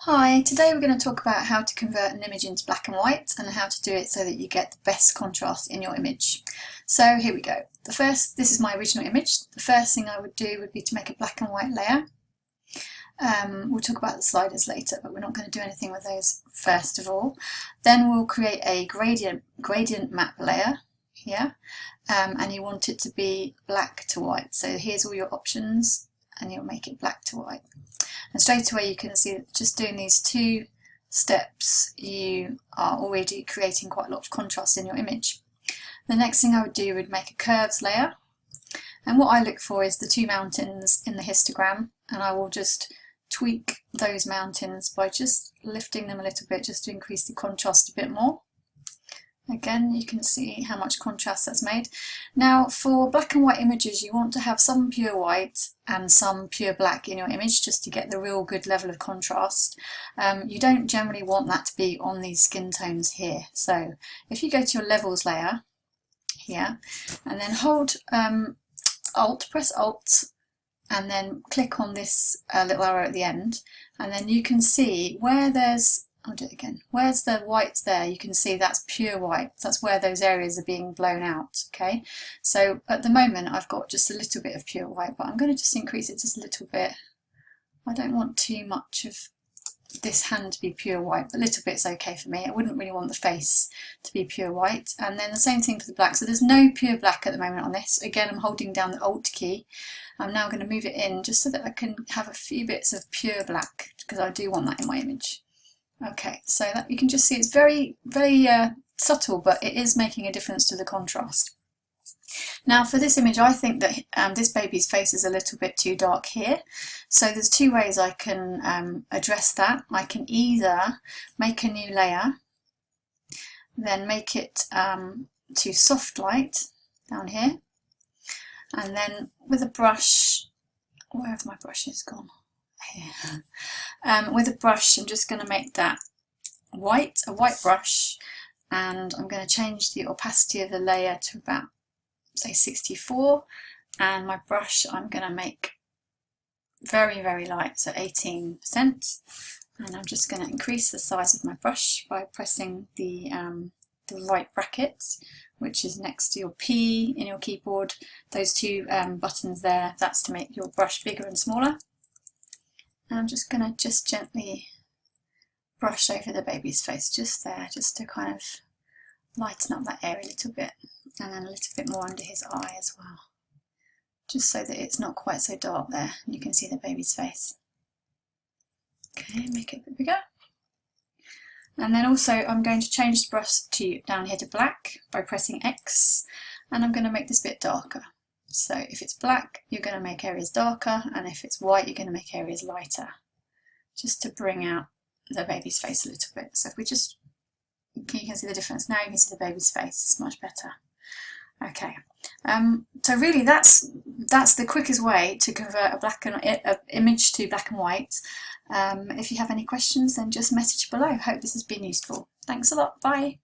Hi, today we're going to talk about how to convert an image into black and white and how to do it so that you get the best contrast in your image. So here we go. This is my original image. The first thing I would do would be to make a black and white layer. We'll talk about the sliders later, but we're not going to do anything with those first of all. Then we'll create a gradient map layer here, and you want it to be black to white. So here's all your options and you'll make it black to white. And straight away you can see that just doing these two steps you are already creating quite a lot of contrast in your image. The next thing I would do would make a curves layer, and what I look for is the two mountains in the histogram, and I will just tweak those mountains by just lifting them a little bit just to increase the contrast a bit more. Again, you can see how much contrast that's made. Now, for black and white images, you want to have some pure white and some pure black in your image just to get the real good level of contrast. You don't generally want that to be on these skin tones here. So if you go to your levels layer here and then hold press Alt and then click on this little arrow at the end, and then you can see where there's I'll do it again. Where's the white there? You can see that's pure white. That's where those areas are being blown out. Okay, so at the moment I've got just a little bit of pure white, but I'm going to just increase it just a little bit. I don't want too much of this hand to be pure white, but a little bit's okay for me. I wouldn't really want the face to be pure white. And then the same thing for the black. So there's no pure black at the moment on this. Again, I'm holding down the Alt key. I'm now going to move it in just so that I can have a few bits of pure black, because I do want that in my image. Okay, so that you can just see it's very subtle, but it is making a difference to the contrast. Now for this image, I think that this baby's face is a little bit too dark here. So there's two ways I can address that. I can either make a new layer, then make it to soft light down here, and then with a brush, where have my brushes gone? Here. With a brush, I'm just going to make that a white brush, and I'm going to change the opacity of the layer to about, say, 64, and my brush I'm going to make very light, so 18%, and I'm just going to increase the size of my brush by pressing the right bracket, which is next to your P in your keyboard. Those two buttons there, that's to make your brush bigger and smaller. And I'm just going to just gently brush over the baby's face just there, just to kind of lighten up that area a little bit, and then a little bit more under his eye as well, just so that it's not quite so dark there and you can see the baby's face. Okay, make it a bit bigger. And then also I'm going to change the brush down here to black by pressing X, and I'm going to make this bit darker. So if it's black, you're going to make areas darker, and if it's white, you're going to make areas lighter, just to bring out the baby's face a little bit. So if we just, you can see the difference. Now you can see the baby's face. It's much better. Okay. So really, that's the quickest way to convert a image to black and white. If you have any questions, then just message below. Hope this has been useful. Thanks a lot. Bye.